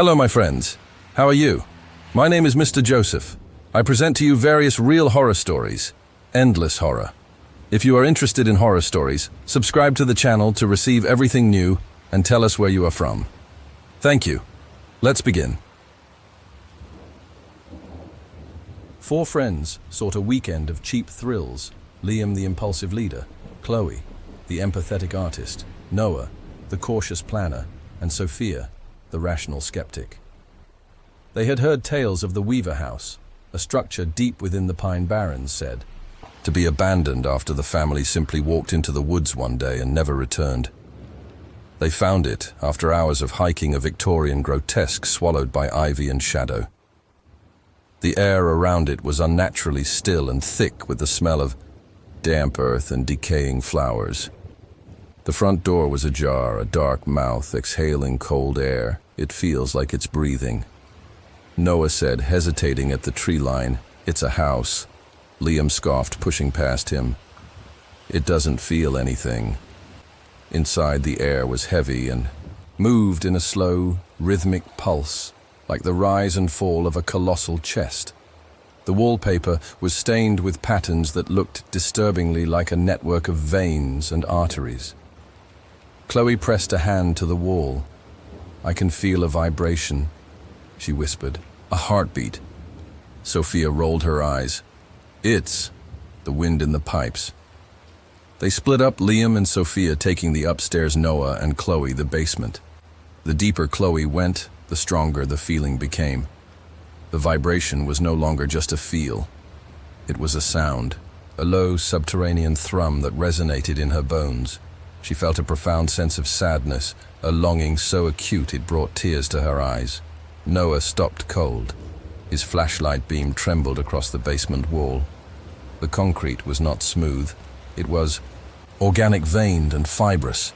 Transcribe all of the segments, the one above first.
Hello, my friends. How are you? My name is Mr. Joseph. I present to you various real horror stories. Endless horror. If you are interested in horror stories, subscribe to the channel to receive everything new and tell us where you are from. Thank you. Let's begin. Four friends sought a weekend of cheap thrills. Liam, the impulsive leader; Chloe, the empathetic artist; Noah, the cautious planner; and Sophia, the rational skeptic. They had heard tales of the Weaver House, a structure deep within the Pine Barrens, said to be abandoned after the family simply walked into the woods one day and never returned. They found it after hours of hiking a Victorian grotesque swallowed by ivy and shadow. The air around it was unnaturally still and thick with the smell of damp earth and decaying flowers. The front door was ajar, a dark mouth exhaling cold air. It feels like it's breathing. Noah said, hesitating at the tree line, "It's a house." Liam scoffed, pushing past him. "It doesn't feel anything." Inside, the air was heavy and moved in a slow, rhythmic pulse, like the rise and fall of a colossal chest. The wallpaper was stained with patterns that looked disturbingly like a network of veins and arteries. Chloe pressed a hand to the wall. "I can feel a vibration," she whispered. "A heartbeat." Sophia rolled her eyes. "It's the wind in the pipes." They split up, Liam and Sophia taking the upstairs, Noah and Chloe the basement. The deeper Chloe went, the stronger the feeling became. The vibration was no longer just a feel. It was a sound, a low subterranean thrum that resonated in her bones. She felt a profound sense of sadness, a longing so acute it brought tears to her eyes. Noah stopped cold. His flashlight beam trembled across the basement wall. The concrete was not smooth. It was organic, veined and fibrous.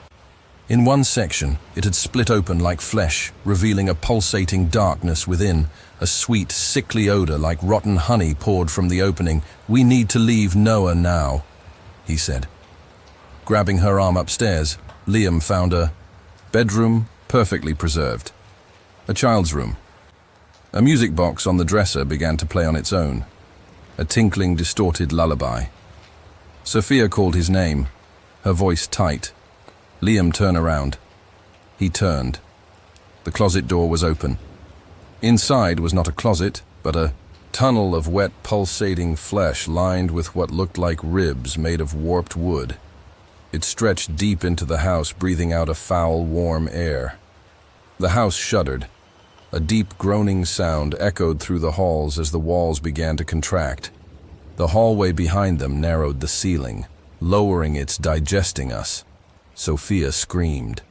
In one section, it had split open like flesh, revealing a pulsating darkness within. A sweet, sickly odor like rotten honey poured from the opening. "We need to leave Noah now," he said. Grabbing her arm upstairs, Liam found a bedroom perfectly preserved. A child's room. A music box on the dresser began to play on its own, a tinkling, distorted lullaby. Sophia called his name, her voice tight. Liam, turn around. He turned. The closet door was open. Inside was not a closet, but a tunnel of wet, pulsating flesh lined with what looked like ribs made of warped wood. It stretched deep into the house, breathing out a foul, warm air. The house shuddered. A deep, groaning sound echoed through the halls as the walls began to contract. The hallway behind them narrowed the ceiling, lowering its digesting us. Sophia screamed.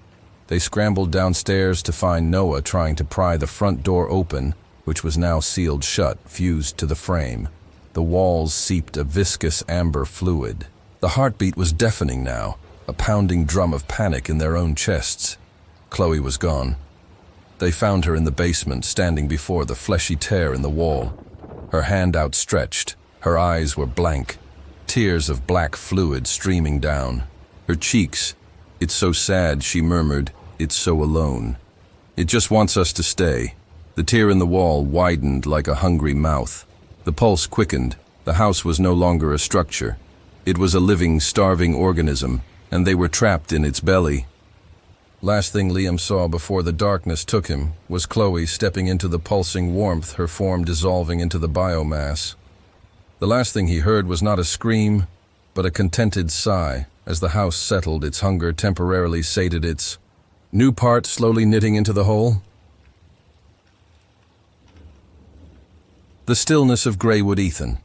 They scrambled downstairs to find Noah trying to pry the front door open, which was now sealed shut, fused to the frame. The walls seeped a viscous amber fluid. The heartbeat was deafening now, a pounding drum of panic in their own chests. Chloe was gone. They found her in the basement, standing before the fleshy tear in the wall. Her hand outstretched. Her eyes were blank, tears of black fluid streaming down. Her cheeks, "It's so sad," she murmured. "It's so alone. It just wants us to stay." The tear in the wall widened like a hungry mouth. The pulse quickened. The house was no longer a structure. It was a living, starving organism, and they were trapped in its belly. Last thing Liam saw before the darkness took him was Chloe stepping into the pulsing warmth, her form dissolving into the biomass. The last thing he heard was not a scream, but a contented sigh. As the house settled, its hunger temporarily sated, its new part slowly knitting into the whole. The stillness of Greywood Ethan.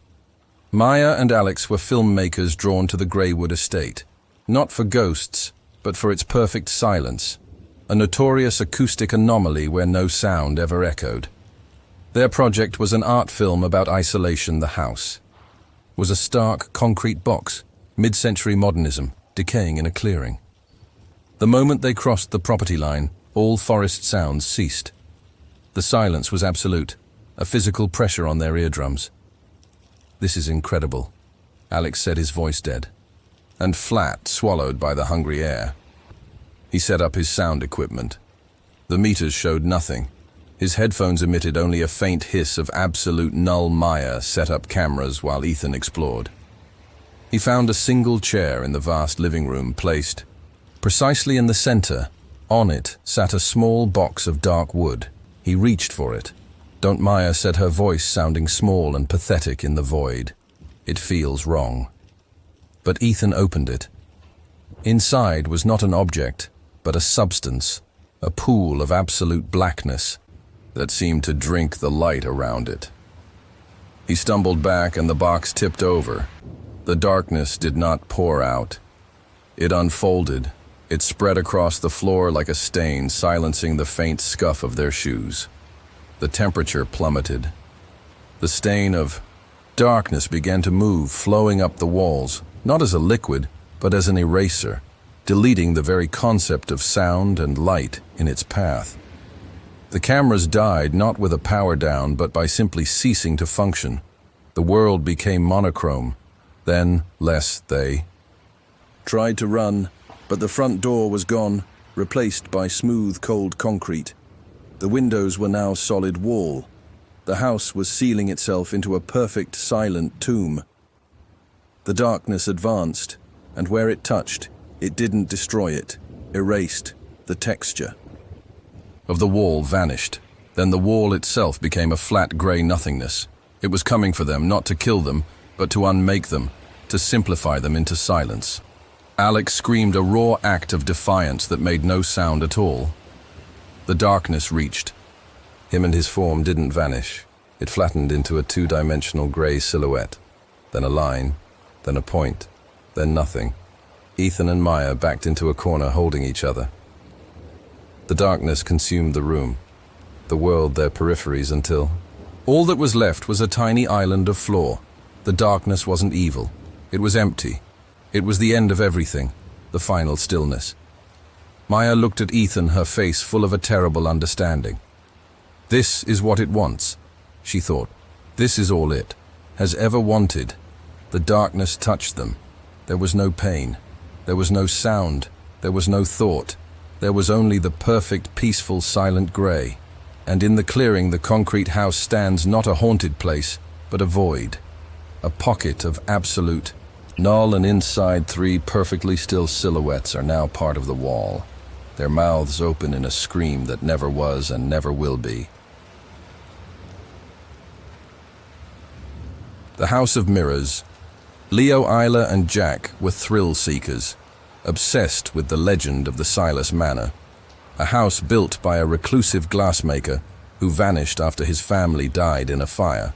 Maya and Alex were filmmakers drawn to the Greywood estate, not for ghosts, but for its perfect silence, a notorious acoustic anomaly where no sound ever echoed. Their project was an art film about isolation. The house was a stark concrete box, mid-century modernism, decaying in a clearing. The moment they crossed the property line, all forest sounds ceased. The silence was absolute, a physical pressure on their eardrums. "This is incredible," Alex said, his voice dead, and flat, swallowed by the hungry air. He set up his sound equipment. The meters showed nothing. His headphones emitted only a faint hiss of absolute null. Maya set up cameras while Ethan explored. He found a single chair in the vast living room placed precisely in the center. On it sat a small box of dark wood. He reached for it. "Don't," Maya said, her voice sounding small and pathetic in the void. "It feels wrong." But Ethan opened it. Inside was not an object, but a substance, a pool of absolute blackness that seemed to drink the light around it. He stumbled back and the box tipped over. The darkness did not pour out. It unfolded. It spread across the floor like a stain, silencing the faint scuff of their shoes. The temperature plummeted. The stain of darkness began to move, flowing up the walls, not as a liquid, but as an eraser, deleting the very concept of sound and light in its path. The cameras died not with a power down, but by simply ceasing to function. The world became monochrome. Then, they tried to run, but the front door was gone, replaced by smooth, cold concrete. The windows were now solid wall. The house was sealing itself into a perfect, silent tomb. The darkness advanced, and where it touched, it didn't destroy it, erased the texture of the wall vanished. Then the wall itself became a flat grey nothingness. It was coming for them, not to kill them, but to unmake them, to simplify them into silence. Alex screamed a raw act of defiance that made no sound at all. The darkness reached. Him and his form didn't vanish. It flattened into a two-dimensional grey silhouette, then a line, then a point, then nothing. Ethan and Maya backed into a corner holding each other. The darkness consumed the room, the world their peripheries, until all that was left was a tiny island of floor. The darkness wasn't evil. It was empty. It was the end of everything, the final stillness. Maya looked at Ethan, her face full of a terrible understanding. This is what it wants, she thought. This is all it has ever wanted. The darkness touched them. There was no pain. There was no sound. There was no thought. There was only the perfect, peaceful, silent grey. And in the clearing, the concrete house stands not a haunted place, but a void. A pocket of absolute null, and inside 3 perfectly still silhouettes are now part of the wall, their mouths open in a scream that never was and never will be. The House of Mirrors. Leo, Isla, and Jack were thrill seekers, obsessed with the legend of the Silas Manor, a house built by a reclusive glassmaker who vanished after his family died in a fire.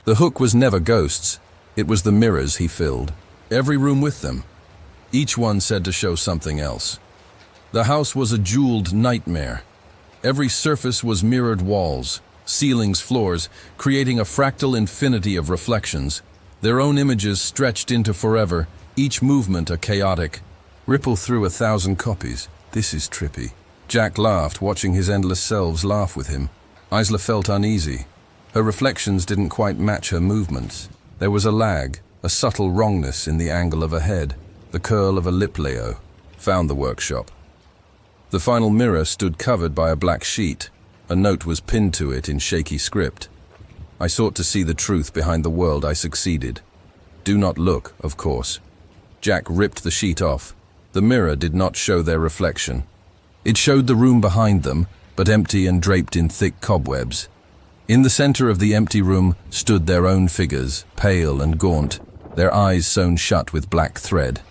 The hook was never ghosts, it was the mirrors he filled, every room with them, each one said to show something else. The house was a jeweled nightmare. Every surface was mirrored walls, ceilings, floors, creating a fractal infinity of reflections, their own images stretched into forever, each movement a chaotic ripple through 1,000 copies. This is trippy. Jack laughed, watching his endless selves laugh with him. Isla felt uneasy. Her reflections didn't quite match her movements. There was a lag, a subtle wrongness in the angle of a head, the curl of a lip. Leo found the workshop. The final mirror stood covered by a black sheet. A note was pinned to it in shaky script. I sought to see the truth behind the world. I succeeded. Do not look, of course. Jack ripped the sheet off. The mirror did not show their reflection. It showed the room behind them, but empty and draped in thick cobwebs. In the center of the empty room stood their own figures, pale and gaunt, their eyes sewn shut with black thread.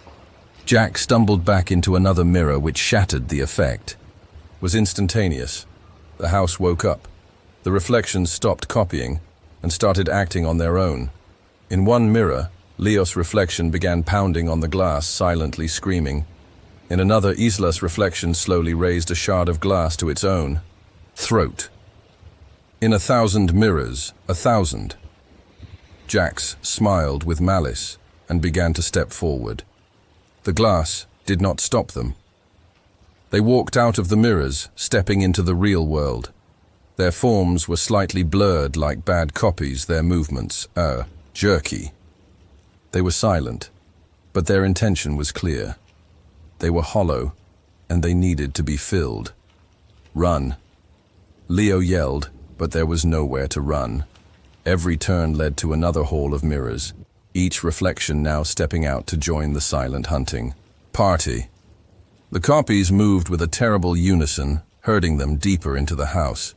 Jack stumbled back into another mirror which shattered the effect. It was instantaneous. The house woke up. The reflections stopped copying and started acting on their own. In one mirror, Leo's reflection began pounding on the glass, silently screaming. In another, Isla's reflection slowly raised a shard of glass to its own throat. In 1,000 mirrors, 1,000. Jax smiled with malice and began to step forward. The glass did not stop them. They walked out of the mirrors, stepping into the real world. Their forms were slightly blurred like bad copies, their movements, jerky. They were silent, but their intention was clear. They were hollow, and they needed to be filled. Run. Leo yelled, but there was nowhere to run. Every turn led to another hall of mirrors, each reflection now stepping out to join the silent hunting party. The copies moved with a terrible unison, herding them deeper into the house.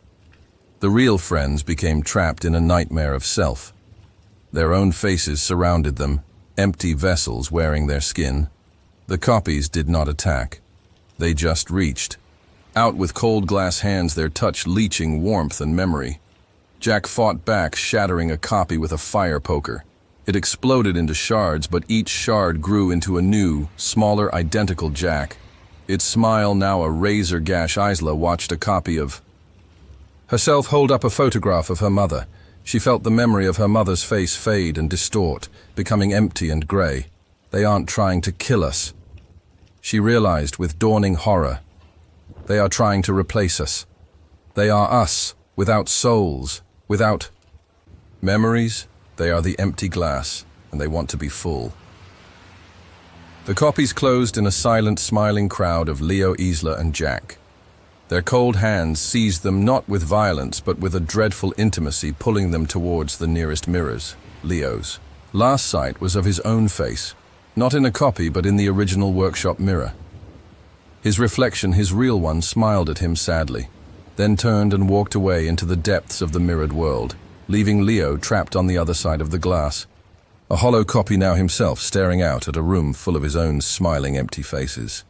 The real friends became trapped in a nightmare of self. Their own faces surrounded them, empty vessels wearing their skin. The copies did not attack. They just reached. Out with cold glass hands, their touch leaching warmth and memory. Jack fought back, shattering a copy with a fire poker. It exploded into shards, but each shard grew into a new, smaller, identical Jack. Its smile now a razor gash. Isla watched a copy of herself hold up a photograph of her mother. She felt the memory of her mother's face fade and distort, becoming empty and grey. They aren't trying to kill us. She realized with dawning horror. They are trying to replace us. They are us, without souls, without memories. They are the empty glass, and they want to be full. The copies closed in a silent, smiling crowd of Leo, Isla, and Jack. Their cold hands seized them not with violence, but with a dreadful intimacy, pulling them towards the nearest mirrors, Leo's. Last sight was of his own face, not in a copy, but in the original workshop mirror. His reflection, his real one, smiled at him sadly, then turned and walked away into the depths of the mirrored world, leaving Leo trapped on the other side of the glass. A hollow copy now himself, staring out at a room full of his own smiling empty faces.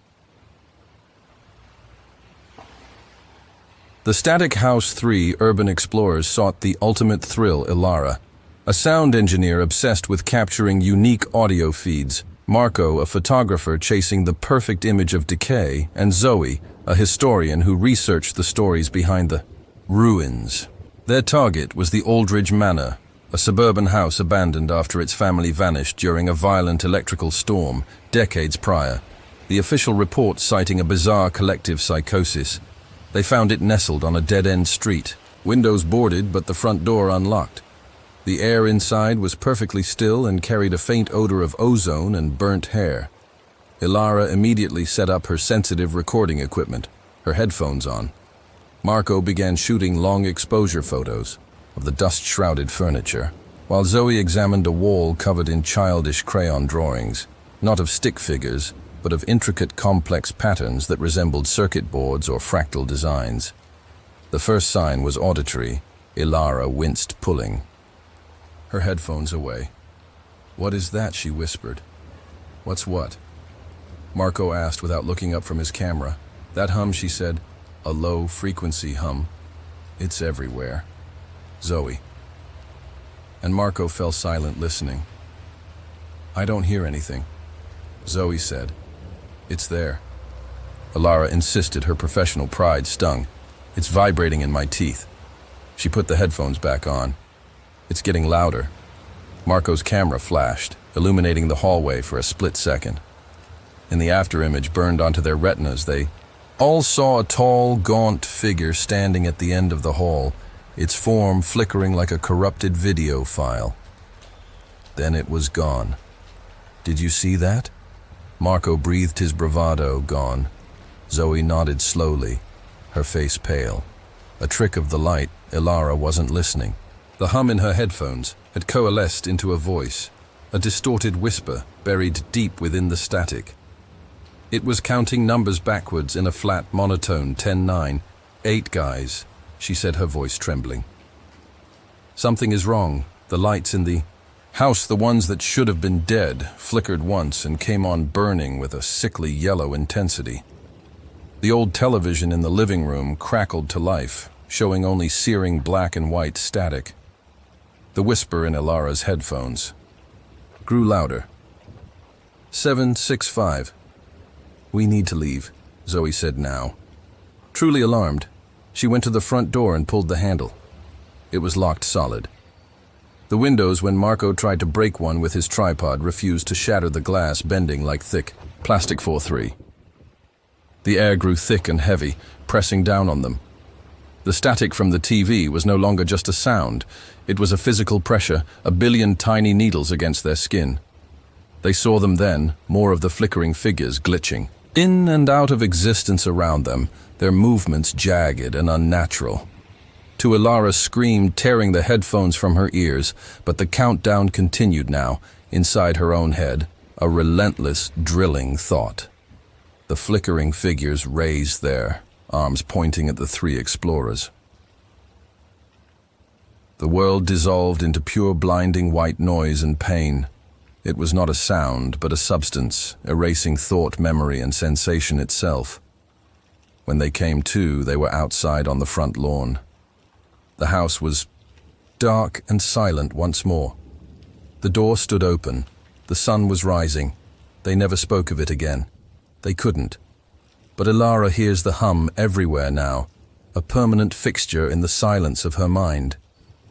The Static House 3 urban explorers sought the ultimate thrill. Ilara, a sound engineer obsessed with capturing unique audio feeds, Marco, a photographer chasing the perfect image of decay, and Zoe, a historian who researched the stories behind the ruins. Their target was the Aldridge Manor, a suburban house abandoned after its family vanished during a violent electrical storm decades prior, the official report citing a bizarre collective psychosis. They found it nestled on a dead-end street, windows boarded but the front door unlocked. The air inside was perfectly still and carried a faint odor of ozone and burnt hair. Ilara immediately set up her sensitive recording equipment, her headphones on. Marco began shooting long exposure photos of the dust-shrouded furniture, while Zoe examined a wall covered in childish crayon drawings, not of stick figures, but of intricate complex patterns that resembled circuit boards or fractal designs. The first sign was auditory. Ilara winced, pulling her headphones away. "What is that?" she whispered. "What's what?" Marco asked without looking up from his camera. "That hum," she said. "A low-frequency hum. It's everywhere." Zoe. And Marco fell silent, listening. "I don't hear anything," Zoe said. "It's there." Ilara insisted, her professional pride stung. "It's vibrating in my teeth." She put the headphones back on. "It's getting louder." Marco's camera flashed, illuminating the hallway for a split second. In the afterimage burned onto their retinas, they all saw a tall, gaunt figure standing at the end of the hall, its form flickering like a corrupted video file. Then it was gone. "Did you see that?" Marco breathed his bravado. "Gone." Zoe nodded slowly, her face pale. A trick of the light. Ilara wasn't listening. The hum in her headphones had coalesced into a voice, a distorted whisper buried deep within the static. It was counting numbers backwards in a flat monotone. 10-9. 8 guys, she said, her voice trembling. "Something is wrong. The lights in the house, the ones that should have been dead, flickered once and came on burning with a sickly yellow intensity. The old television in the living room crackled to life, showing only searing black and white static. The whisper in Ilara's headphones grew louder. 765. "We need to leave," Zoe said now. Truly alarmed, she went to the front door and pulled the handle. It was locked solid. The windows, when Marco tried to break one with his tripod, refused to shatter the glass, bending like thick plastic 4-3. The air grew thick and heavy, pressing down on them. The static from the TV was no longer just a sound. It was a physical pressure, a billion tiny needles against their skin. They saw them then, more of the flickering figures glitching in and out of existence around them, their movements jagged and unnatural. to Ilara's scream tearing the headphones from her ears, but the countdown continued now, inside her own head, a relentless, drilling thought. The flickering figures raised their arms pointing at the three explorers. The world dissolved into pure blinding white noise and pain. It was not a sound, but a substance, erasing thought, memory, and sensation itself. When they came to, they were outside on the front lawn. The house was dark and silent once more. The door stood open. The sun was rising. They never spoke of it again. They couldn't. But Ilara hears the hum everywhere now, a permanent fixture in the silence of her mind.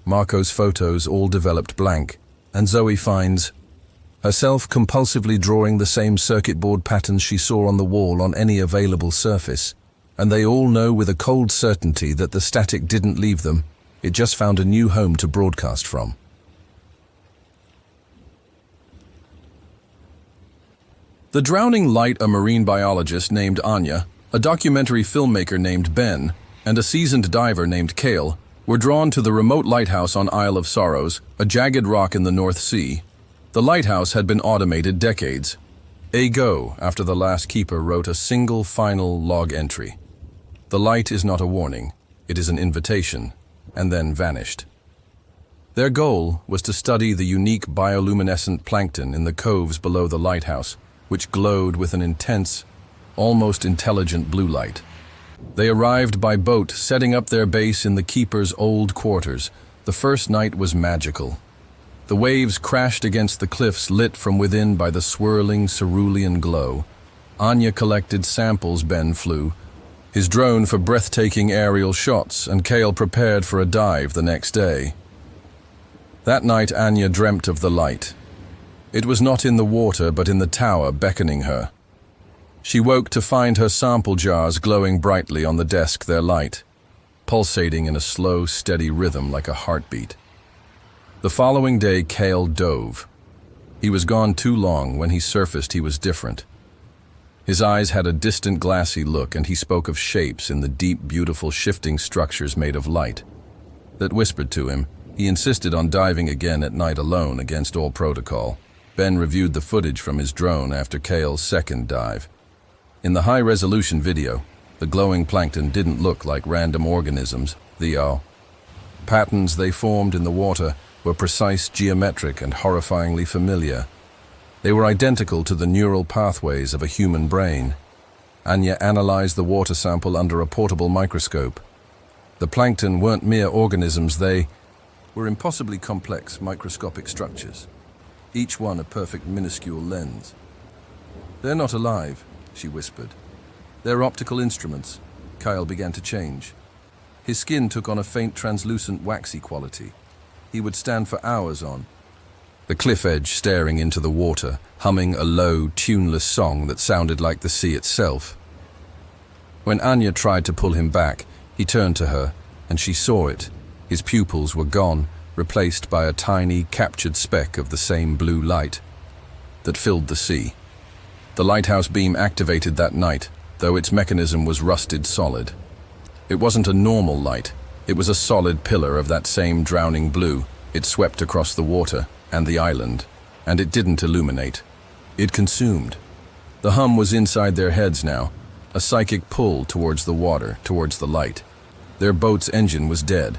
Marco's photos all developed blank, and Zoe finds herself compulsively drawing the same circuit board patterns she saw on the wall on any available surface. And they all know with a cold certainty that the static didn't leave them. It just found a new home to broadcast from. The drowning light, a marine biologist named Anya, a documentary filmmaker named Ben, and a seasoned diver named Kale were drawn to the remote lighthouse on Isle of Sorrows, a jagged rock in the North Sea. The lighthouse had been automated decades ago after the last keeper wrote a single final log entry. The light is not a warning, it is an invitation, and then vanished. Their goal was to study the unique bioluminescent plankton in the coves below the lighthouse, which glowed with an intense, almost intelligent blue light. They arrived by boat, setting up their base in the keeper's old quarters. The first night was magical. The waves crashed against the cliffs, lit from within by the swirling cerulean glow. Anya collected samples. Ben flew his drone for breathtaking aerial shots, and Kale prepared for a dive the next day. That night Anya dreamt of the light. It was not in the water, but in the tower beckoning her. She woke to find her sample jars glowing brightly on the desk, their light pulsating in a slow, steady rhythm like a heartbeat. The following day Kale dove. He was gone too long. When he surfaced, he was different. His eyes had a distant, glassy look, and he spoke of shapes in the deep, beautiful, shifting structures made of light that whispered to him. He insisted on diving again at night alone against all protocol. Ben reviewed the footage from his drone after Kale's second dive. In the high-resolution video, the glowing plankton didn't look like random organisms. The patterns they formed in the water were precise, geometric, and horrifyingly familiar. They were identical to the neural pathways of a human brain. Anya analyzed the water sample under a portable microscope. The plankton weren't mere organisms, they were impossibly complex microscopic structures, each one a perfect minuscule lens. "They're not alive," she whispered. "They're optical instruments." Kyle began to change. His skin took on a faint, translucent, waxy quality. He would stand for hours on the cliff edge, staring into the water, humming a low, tuneless song that sounded like the sea itself. When Anya tried to pull him back, he turned to her, and she saw it. His pupils were gone, replaced by a tiny, captured speck of the same blue light that filled the sea. The lighthouse beam activated that night, though its mechanism was rusted solid. It wasn't a normal light. It was a solid pillar of that same drowning blue. It swept across the water and the island, and it didn't illuminate. It consumed. The hum was inside their heads now, a psychic pull towards the water, towards the light. Their boat's engine was dead.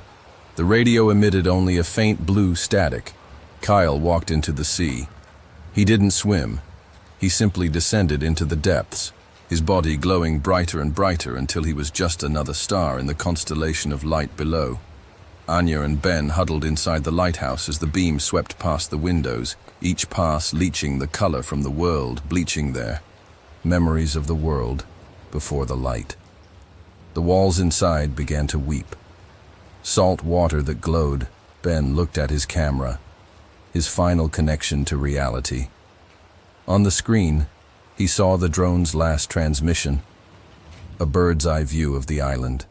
The radio emitted only a faint blue static. Kyle walked into the sea. He didn't swim. He simply descended into the depths, his body glowing brighter and brighter until he was just another star in the constellation of light below. Anya and Ben huddled inside the lighthouse as the beam swept past the windows, each pass leaching the color from the world, bleaching their memories of the world before the light. The walls inside began to weep. Salt water that glowed. Ben looked at his camera, his final connection to reality. On the screen, he saw the drone's last transmission, a bird's-eye view of the island.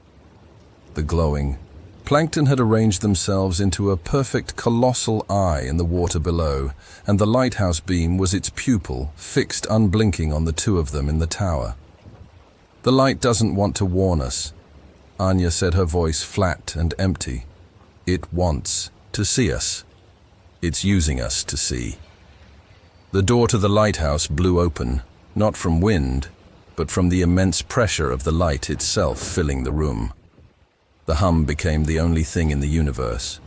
The glowing plankton had arranged themselves into a perfect colossal eye in the water below, and the lighthouse beam was its pupil, fixed unblinking on the two of them in the tower. The light doesn't want to warn us. Anya said, her voice flat and empty. It wants to see us. It's using us to see. The door to the lighthouse blew open, not from wind, but from the immense pressure of the light itself filling the room. The hum became the only thing in the universe.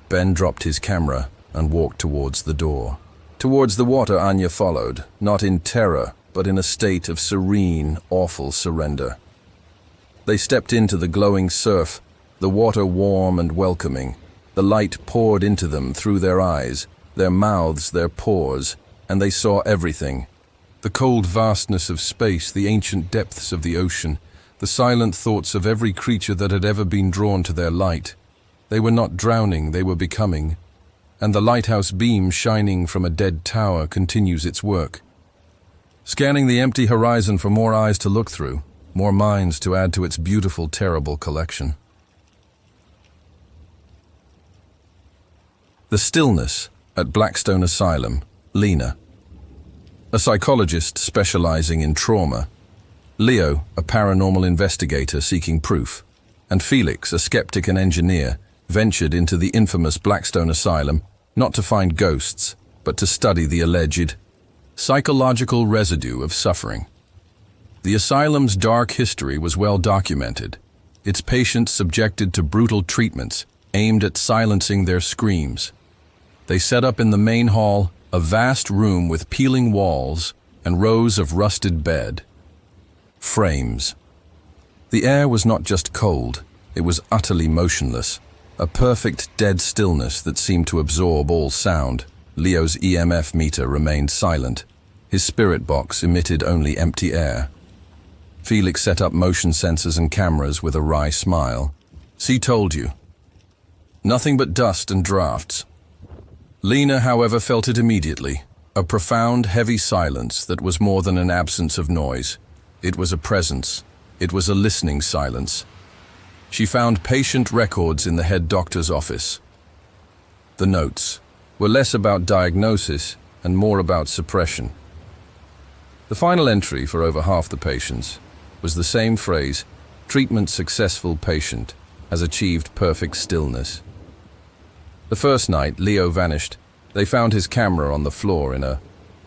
Ben dropped his camera and walked towards the door. Towards the water, Anya followed, not in terror, but in a state of serene, awful surrender. They stepped into the glowing surf, the water warm and welcoming. The light poured into them through their eyes, their mouths, their pores, and they saw everything. The cold vastness of space, the ancient depths of the ocean, the silent thoughts of every creature that had ever been drawn to their light. They were not drowning, they were becoming. And the lighthouse beam shining from a dead tower continues its work. Scanning the empty horizon for more eyes to look through, more minds to add to its beautiful, terrible collection. The stillness at Blackstone Asylum, Lena. A psychologist specializing in trauma. Leo, a paranormal investigator seeking proof. And Felix, a skeptic and engineer, ventured into the infamous Blackstone Asylum not to find ghosts, but to study the alleged psychological residue of suffering. The asylum's dark history was well documented, its patients subjected to brutal treatments aimed at silencing their screams. They set up in the main hall a vast room with peeling walls and rows of rusted bed frames. The air was not just cold, it was utterly motionless. A perfect dead stillness that seemed to absorb all sound. Leo's EMF meter remained silent. His spirit box emitted only empty air. Felix set up motion sensors and cameras with a wry smile. "See, told you. Nothing but dust and drafts." Lena, however, felt it immediately. A profound, heavy silence that was more than an absence of noise. It was a presence. It was a listening silence. She found patient records in the head doctor's office. The notes were less about diagnosis and more about suppression. The final entry for over half the patients was the same phrase, "Treatment successful patient has achieved perfect stillness." The first night Leo vanished, they found his camera on the floor in a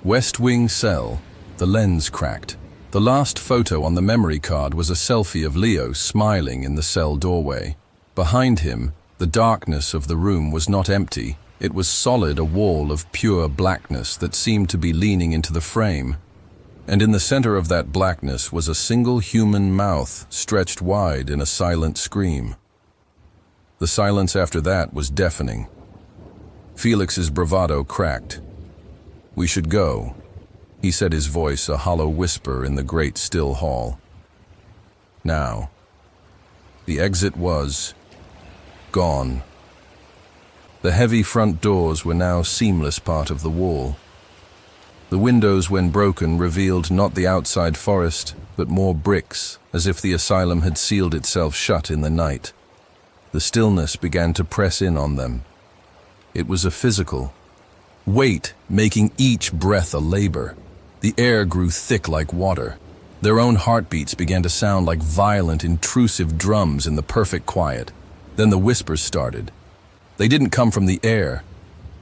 West Wing cell, the lens cracked. The last photo on the memory card was a selfie of Leo smiling in the cell doorway. Behind him, the darkness of the room was not empty. It was solid, a wall of pure blackness that seemed to be leaning into the frame. And in the center of that blackness was a single human mouth stretched wide in a silent scream. The silence after that was deafening. Felix's bravado cracked. "We should go," he said, his voice a hollow whisper in the great still hall. Now. The exit was gone. The heavy front doors were now seamless part of the wall. The windows, when broken, revealed not the outside forest, but more bricks, as if the asylum had sealed itself shut in the night. The stillness began to press in on them. It was a physical weight, making each breath a labor. The air grew thick like water. Their own heartbeats began to sound like violent, intrusive drums in the perfect quiet. Then the whispers started. They didn't come from the air.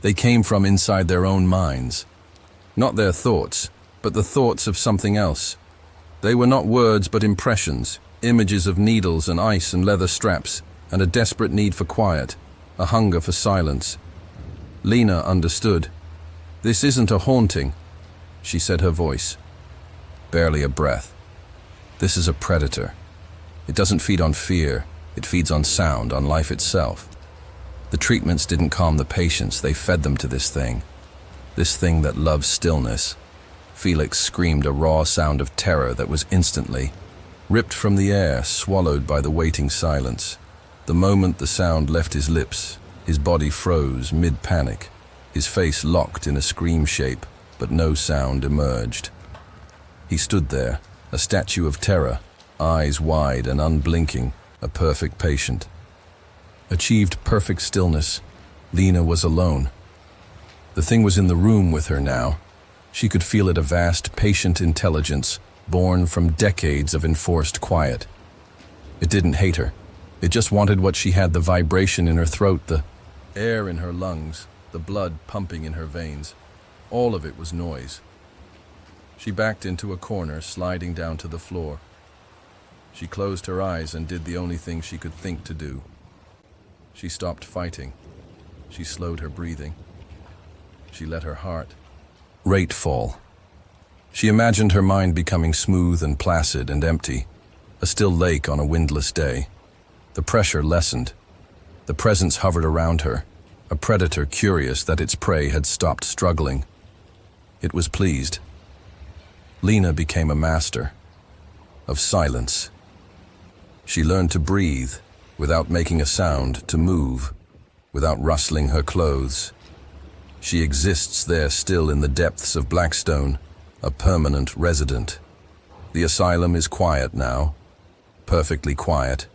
They came from inside their own minds. Not their thoughts, but the thoughts of something else. They were not words but impressions, images of needles and ice and leather straps, and a desperate need for quiet, a hunger for silence. Lena understood. "This isn't a haunting," she said, her voice barely a breath. "This is a predator. It doesn't feed on fear, it feeds on sound, on life itself. The treatments didn't calm the patients, they fed them to this thing that loves stillness." Felix screamed a raw sound of terror that was instantly ripped from the air, swallowed by the waiting silence. The moment the sound left his lips, his body froze mid-panic, his face locked in a scream shape, but no sound emerged. He stood there, a statue of terror, eyes wide and unblinking, a perfect patient. Achieved perfect stillness. Lena was alone. The thing was in the room with her now. She could feel it, a vast, patient intelligence, born from decades of enforced quiet. It didn't hate her. It just wanted what she had, the vibration in her throat, the air in her lungs, the blood pumping in her veins. All of it was noise. She backed into a corner, sliding down to the floor. She closed her eyes and did the only thing she could think to do. She stopped fighting. She slowed her breathing. She let her heart rate fall. She imagined her mind becoming smooth and placid and empty, a still lake on a windless day. The pressure lessened. The presence hovered around her, a predator curious that its prey had stopped struggling. It was pleased. Lena became a master of silence. She learned to breathe without making a sound, to move without rustling her clothes. She exists there still in the depths of Blackstone, a permanent resident. The asylum is quiet now, perfectly quiet.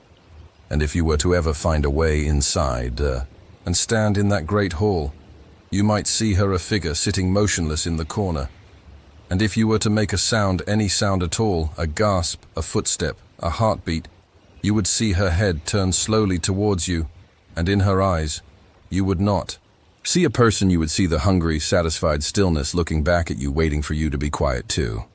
And if you were to ever find a way inside and stand in that great hall, you might see her, a figure sitting motionless in the corner. And if you were to make a sound, any sound at all, a gasp, a footstep, a heartbeat, you would see her head turn slowly towards you, and in her eyes, you would not see a person. You would see the hungry, satisfied stillness looking back at you, waiting for you to be quiet too.